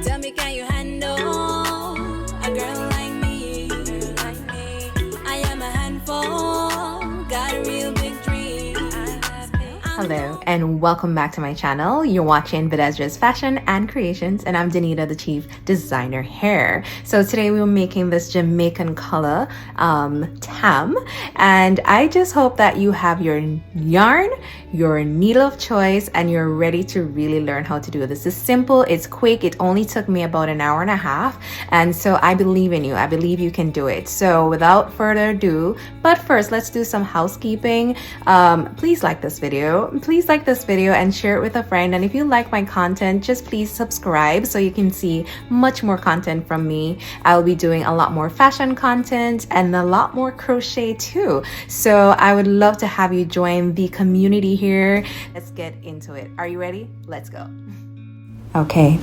Tell me, can you handle a girl like me? I am a handful, got a real big dream. Hello and welcome back to my channel. You're watching Videzra's Fashion and Creations, and I'm Danita, the Chief Designer here. So today we're making this Jamaican color tam, and I just hope that you have your yarn, your needle of choice, and you're ready to really learn how to do this. It's simple, it's quick. It only took me about an hour and a half, and so I believe in you. I believe you can do it. So without further ado, but first let's do some housekeeping. Please like this video. Please like this video and share it with a friend. And if you like my content, just please subscribe so you can see much more content from me. I'll be doing a lot more fashion content and a lot more crochet too. So I would love to have you join the community here. Let's get into it. Are you ready? Let's go. Okay.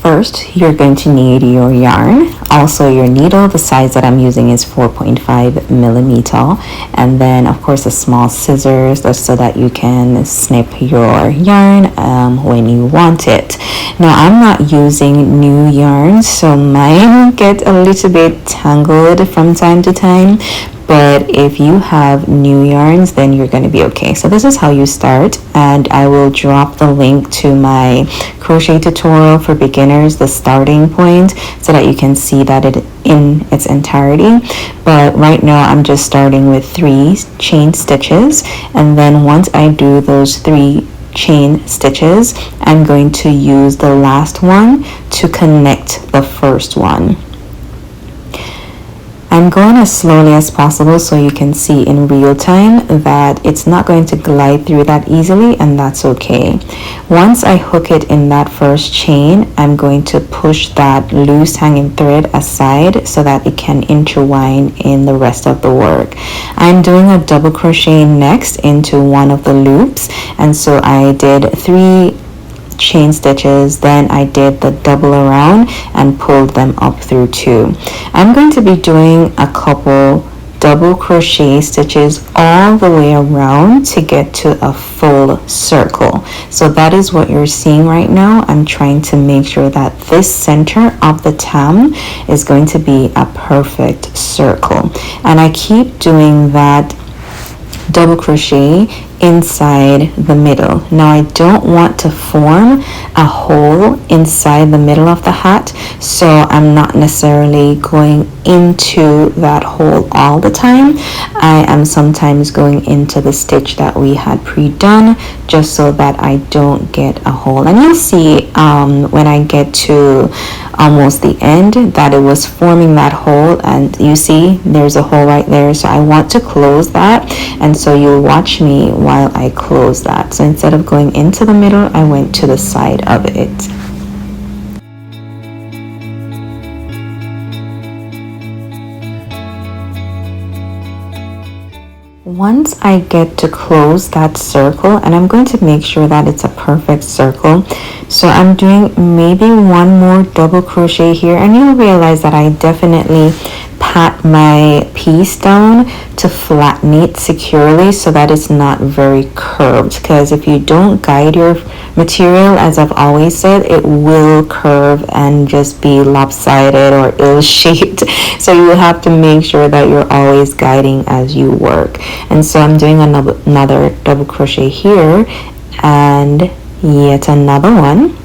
First, you're going to need your yarn, also your needle. The size that I'm using is 4.5 millimeter, and then of course a small scissors so that you can snip your yarn when you want it. Now I'm not using new yarn, so mine get a little bit tangled from time to time, but if you have new yarns, then you're going to be okay. So this is how you start, and I will drop the link to my crochet tutorial for beginners, the starting point, so that you can see that it in its entirety. But right now I'm just starting with 3 chain stitches, and then once I do those 3 chain stitches, I'm going to use the last one to connect the first one. I'm going as slowly as possible so you can see in real time that it's not going to glide through that easily, and that's okay. Once I hook it in that first chain, I'm going to push that loose hanging thread aside so that it can intertwine in the rest of the work. I'm doing a double crochet next into one of the loops, and so I did 3 chain stitches, then I did the double around and pulled them up through 2. I'm going to be doing a couple double crochet stitches all the way around to get to a full circle. So that is what you're seeing right now. I'm trying to make sure that this center of the tam is going to be a perfect circle, and I keep doing that double crochet inside the middle. Now I don't want to form a hole inside the middle of the hat, so I'm not necessarily going into that hole all the time. I am sometimes going into the stitch that we had pre-done just so that I don't get a hole. And you'll see when I get to almost the end that it was forming that hole, and you see there's a hole right there, so I want to close that, and so you'll watch me while I close that. So instead of going into the middle, I went to the side of it. Once I get to close that circle, and I'm going to make sure that it's a perfect circle, so I'm doing maybe one more double crochet here, and you'll realize that I definitely pat my piece down to flatten it securely so that it's not very curved, because if you don't guide your material, as I've always said, it will curve and just be lopsided or ill-shaped. So you have to make sure that you're always guiding as you work. And so I'm doing another double crochet here and yet another one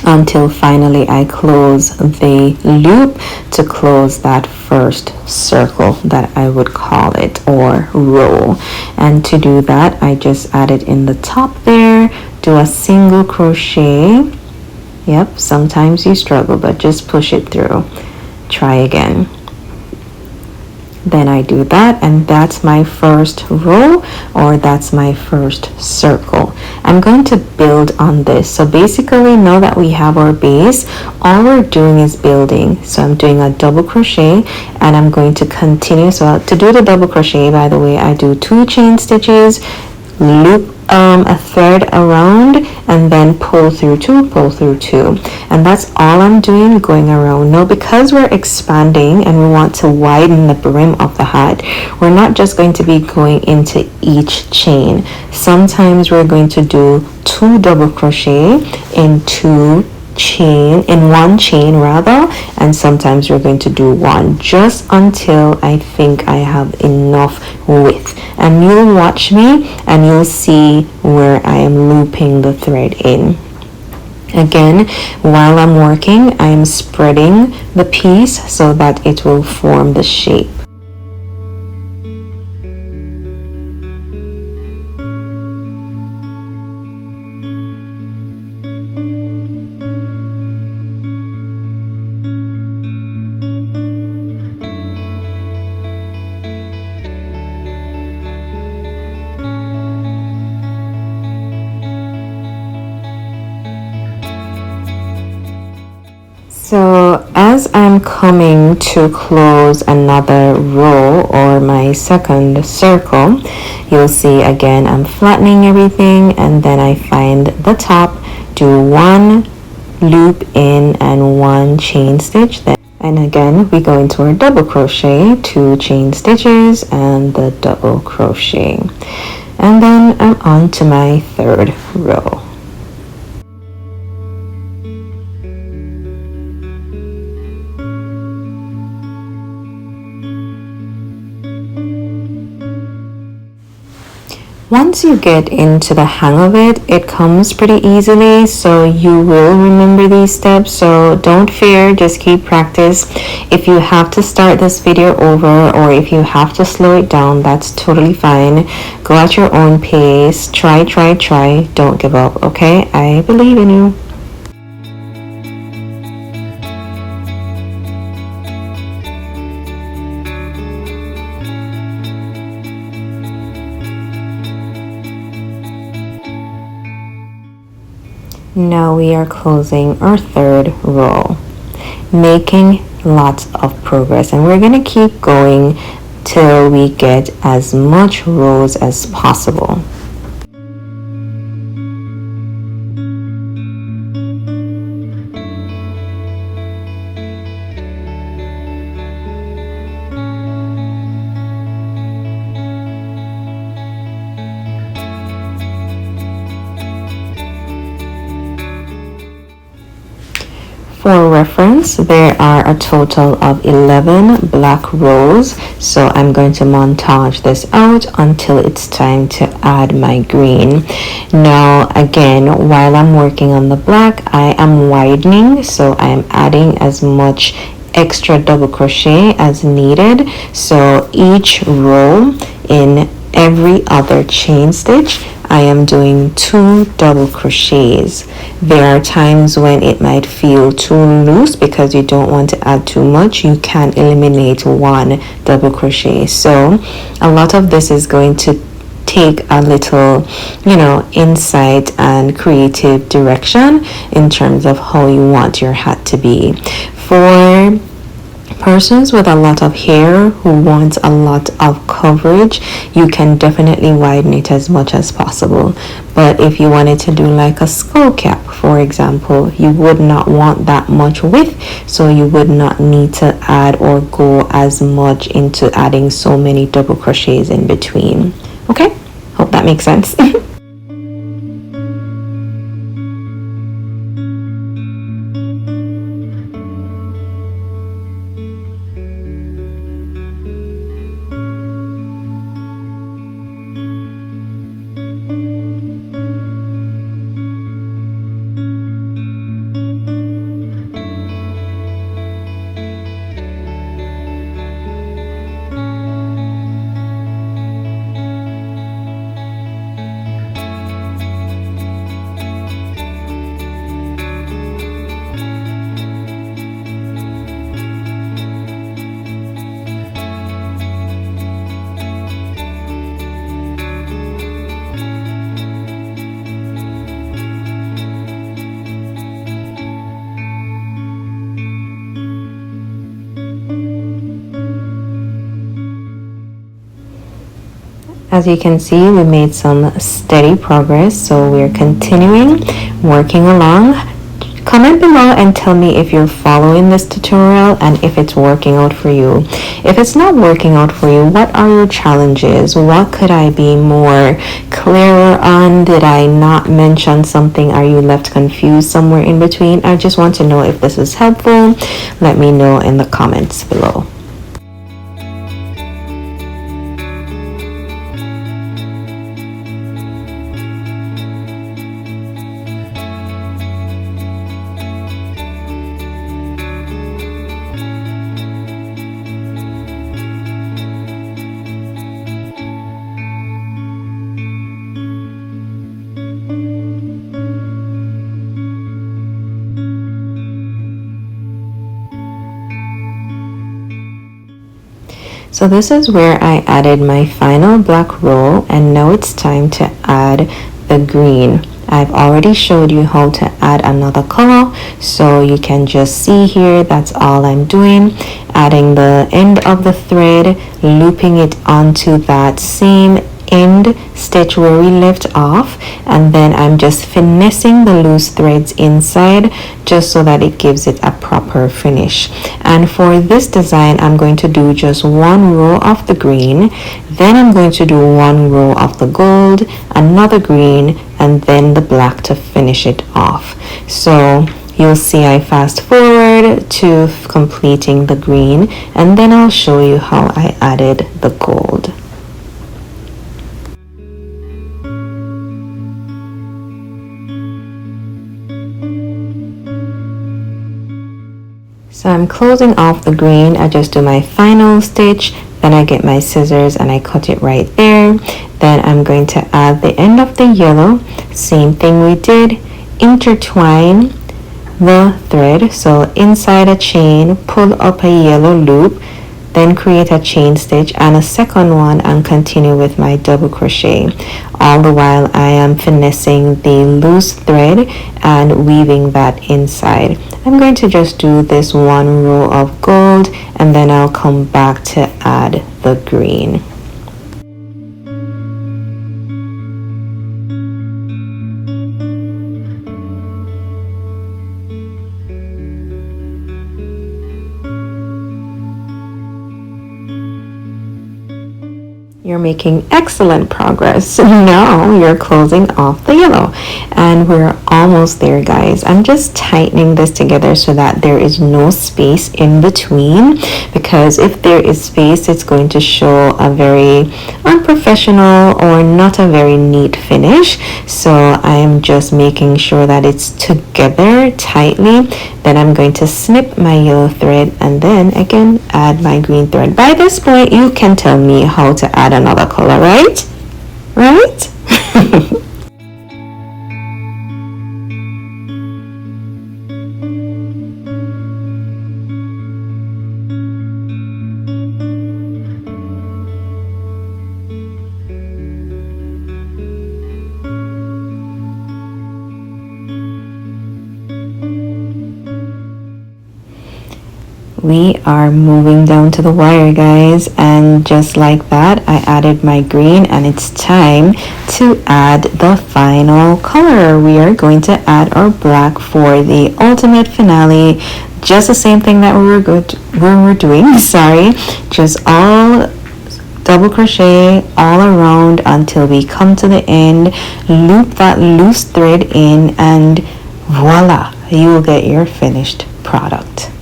until finally I close the loop to close that first circle that I would call it, or row. And to do that, I just added in the top there, do a single crochet. Yep, sometimes you struggle, but just push it through. Try again. Then I do that, and that's my first row, or that's my first circle. I'm going to build on this. So basically, now that we have our base, all we're doing is building. So I'm doing a double crochet, and I'm going to continue. So to do the double crochet, by the way, I do 2 chain stitches, loop a thread around, and then pull through 2, and that's all I'm doing, going around. Now because we're expanding and we want to widen the brim of the hat, we're not just going to be going into each chain. Sometimes we're going to do 2 double crochet in 2 one chain rather, and sometimes we're going to do one just until I think I have enough width. And you'll watch me and you'll see where I am looping the thread in. Again, while I'm working, I am spreading the piece so that it will form the shape. So as I'm coming to close another row or my second circle, you'll see again I'm flattening everything, and then I find the top, do one loop in and one chain stitch, then and again we go into our double crochet, 2 chain stitches and the double crochet, and then I'm on to my third row. Once you get into the hang of it, it comes pretty easily, so you will remember these steps, so don't fear, just keep practice. If you have to start this video over or if you have to slow it down, that's totally fine. Go at your own pace, try, don't give up, okay? I believe in you. Now we are closing our third row, making lots of progress, and we're going to keep going till we get as much rows as possible. For reference, there are a total of 11 black rows, so I'm going to montage this out until it's time to add my green. Now again, while I'm working on the black, I am widening, so I am adding as much extra double crochet as needed. So each row in every other chain stitch, I am doing 2 double crochets. There are times when it might feel too loose because you don't want to add too much. You can eliminate 1 double crochet. So a lot of this is going to take a little, insight and creative direction in terms of how you want your hat to be. For persons with a lot of hair who want a lot of coverage, you can definitely widen it as much as possible. But if you wanted to do like a skull cap, for example, you would not want that much width, so you would not need to add or go as much into adding so many double crochets in between. Okay, hope that makes sense. As you can see, we made some steady progress, so we're continuing working along, Comment below and tell me if you're following this tutorial and if it's working out for you. If it's not working out for you, what are your challenges? What could I be more clearer on? Did I not mention something? Are you left confused somewhere in between? I just want to know if this is helpful. Let me know in the comments below. So this is where I added my final black row, and now it's time to add the green. I've already showed you how to add another color, so you can just see here, that's all I'm doing. Adding the end of the thread, looping it onto that same end stitch where we left off, and then I'm just finessing the loose threads inside just so that it gives it a proper finish. And for this design, I'm going to do just one row of the green, then I'm going to do one row of the gold, another green, and then the black to finish it off. So you'll see I fast forward to completing the green, and then I'll show you how I added the gold. So I'm closing off the green. I just do my final stitch, then I get my scissors and I cut it right there. Then I'm going to add the end of the yellow, same thing we did, intertwine the thread, so inside a chain, pull up a yellow loop, then create a chain stitch and a second one, and continue with my double crochet. All the while I am finessing the loose thread and weaving that inside. I'm going to just do this one row of gold, and then I'll come back to add the green. You're making excellent progress. Now you're closing off the yellow, and we're almost there, guys. I'm just tightening this together so that there is no space in between, because if there is space, it's going to show a very unprofessional or not a very neat finish. So I'm just making sure that it's together tightly. Then I'm going to snip my yellow thread and then again add my green thread. By this point, you can tell me how to add another color, right? Right? We are moving down to the wire, guys, and just like that I added my green, and it's time to add the final color. We are going to add our black for the ultimate finale. Just the same thing that we were doing, sorry, just all double crochet all around until we come to the end, loop that loose thread in, and voila, you will get your finished product.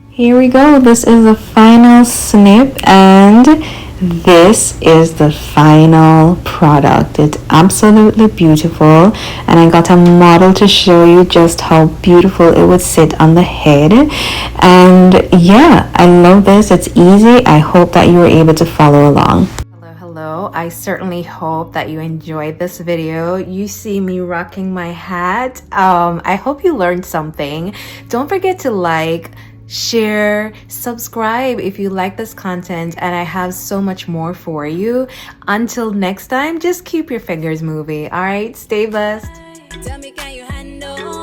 Here we go. This is the final snip, and this is the final product. It's absolutely beautiful, and I got a model to show you just how beautiful it would sit on the head. And yeah, I love this. It's easy. I hope that you were able to follow along. Hello, I certainly hope that you enjoyed this video. You see me rocking my hat. I hope you learned something. Don't forget to like, share, subscribe if you like this content, and I have so much more for you. Until next time, just keep your fingers moving. All right, stay blessed. Tell me, can you handle